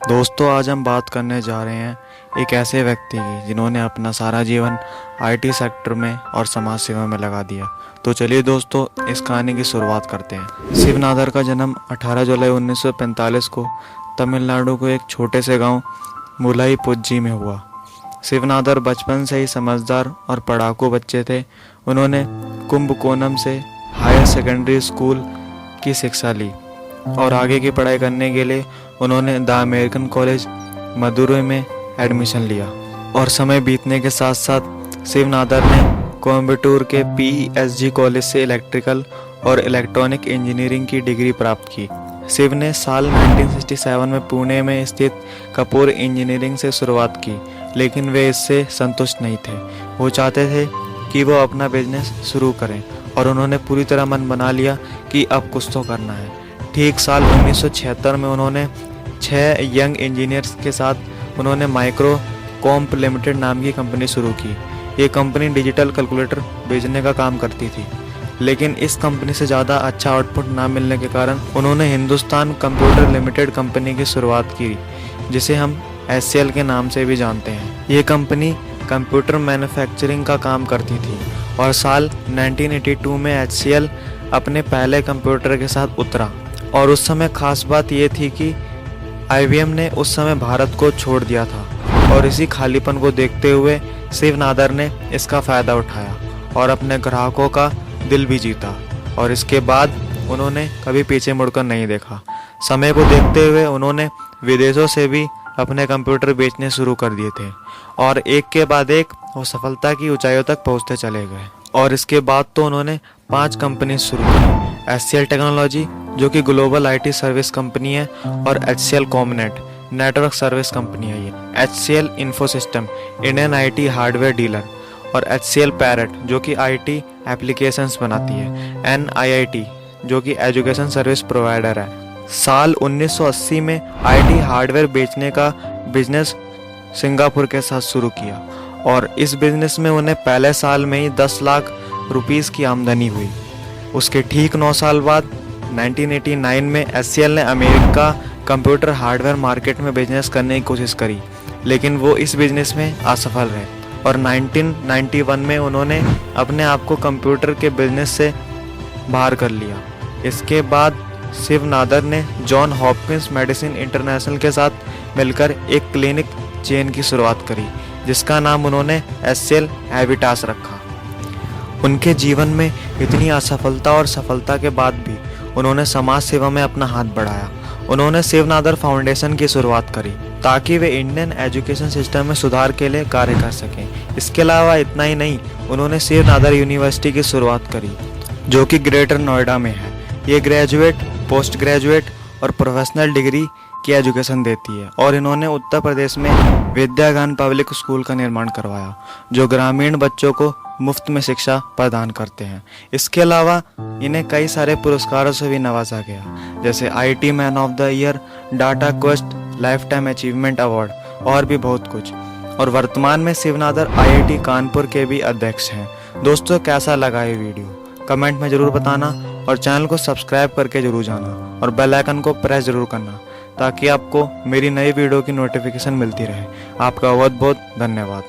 दोस्तों, आज हम बात करने जा रहे हैं एक ऐसे व्यक्ति की जिन्होंने अपना सारा जीवन आईटी सेक्टर में और समाज सेवा में लगा दिया। तो चलिए दोस्तों, इस कहानी की शुरुआत करते हैं। शिव नादर का जन्म 18 जुलाई 1945 को तमिलनाडु के एक छोटे से गांव मुलाईपुज्जी में हुआ। शिव नादर बचपन से ही समझदार और पढ़ाकू बच्चे थे। उन्होंने कुंभकोणम से हायर सेकेंडरी स्कूल की शिक्षा ली और आगे की पढ़ाई करने के लिए उन्होंने द अमेरिकन कॉलेज मदुरै में एडमिशन लिया। और समय बीतने के साथ साथ शिव नादर ने कोयम्बटूर के पीईएसजी कॉलेज से इलेक्ट्रिकल और इलेक्ट्रॉनिक इंजीनियरिंग की डिग्री प्राप्त की। शिव ने साल 1967 में पुणे में स्थित कपूर इंजीनियरिंग से शुरुआत की, लेकिन वे इससे संतुष्ट नहीं थे। वो चाहते थे कि वो अपना बिजनेस शुरू करें और उन्होंने पूरी तरह मन बना लिया कि अब कुछ तो करना है। ठीक साल 1976 में उन्होंने 6 यंग इंजीनियर्स के साथ उन्होंने माइक्रो कॉम्प लिमिटेड नाम की कंपनी शुरू की। ये कंपनी डिजिटल कैलकुलेटर बेचने का काम करती थी, लेकिन इस कंपनी से ज़्यादा अच्छा आउटपुट ना मिलने के कारण उन्होंने हिंदुस्तान कंप्यूटर लिमिटेड कंपनी की शुरुआत की, जिसे हम HCL के नाम से भी जानते हैं। ये कंपनी कंप्यूटर मैन्युफैक्चरिंग का काम करती थी और साल 1982 में HCL अपने पहले कंप्यूटर के साथ उतरा। और उस समय खास बात ये थी कि IBM ने उस समय भारत को छोड़ दिया था और इसी खालीपन को देखते हुए शिव नादर ने इसका फ़ायदा उठाया और अपने ग्राहकों का दिल भी जीता। और इसके बाद उन्होंने कभी पीछे मुड़कर नहीं देखा। समय को देखते हुए उन्होंने विदेशों से भी अपने कंप्यूटर बेचने शुरू कर दिए थे और एक के बाद एक वो सफलता की ऊंचाइयों तक पहुंचते चले गए। और इसके बाद तो उन्होंने 5 कंपनी शुरू की। HCL टेक्नोलॉजी, जो कि ग्लोबल IT सर्विस कंपनी है, और HCL कॉमनेट नेटवर्क सर्विस कंपनी है ये, HCL Infosystem Indian IT hardware dealer, और HCL पैरेट जो कि IT एप्लीकेशंस बनाती है, NIIT जो कि एजुकेशन सर्विस प्रोवाइडर है। साल 1980 में IT हार्डवेयर बेचने का बिजनेस सिंगापुर के साथ शुरू किया और इस बिजनेस में उन्हें पहले साल में ही 10 लाख रुपीस की आमदनी हुई। उसके ठीक 9 साल बाद 1989 में HCL ने अमेरिका कंप्यूटर हार्डवेयर मार्केट में बिजनेस करने की कोशिश करी, लेकिन वो इस बिजनेस में असफल रहे और 1991 में उन्होंने अपने आप को कंप्यूटर के बिजनेस से बाहर कर लिया। इसके बाद शिव नादर ने जॉन हॉपकिंस मेडिसिन इंटरनेशनल के साथ मिलकर एक क्लिनिक चेन की शुरुआत करी, जिसका नाम उन्होंने HCL हैबिटास रखा। उनके जीवन में इतनी असफलता और सफलता के बाद भी उन्होंने समाज सेवा में अपना हाथ बढ़ाया। उन्होंने शिव नादर फाउंडेशन की शुरुआत करी ताकि वे इंडियन एजुकेशन सिस्टम में सुधार के लिए कार्य कर सकें। इसके अलावा इतना ही नहीं, उन्होंने शिव नादर यूनिवर्सिटी की शुरुआत करी, जो कि ग्रेटर नोएडा में है। ये ग्रेजुएट, पोस्ट ग्रेजुएट और प्रोफेशनल डिग्री की एजुकेशन देती है। और इन्होंने उत्तर प्रदेश में विद्यागान पब्लिक स्कूल का निर्माण करवाया, जो ग्रामीण बच्चों को मुफ्त में शिक्षा प्रदान करते हैं। इसके अलावा इन्हें कई सारे पुरस्कारों से भी नवाजा गया, जैसे IT man of the year, data quest life time achievement award और भी बहुत कुछ। और वर्तमान में शिव नादर IIT कानपुर के भी अध्यक्ष हैं। दोस्तों, कैसा लगा ये वीडियो कमेंट में ज़रूर बताना और चैनल को सब्सक्राइब करके जरूर जाना और बेल आइकन को प्रेस जरूर करना, ताकि आपको मेरी नई वीडियो की नोटिफिकेशन मिलती रहे। आपका बहुत बहुत धन्यवाद।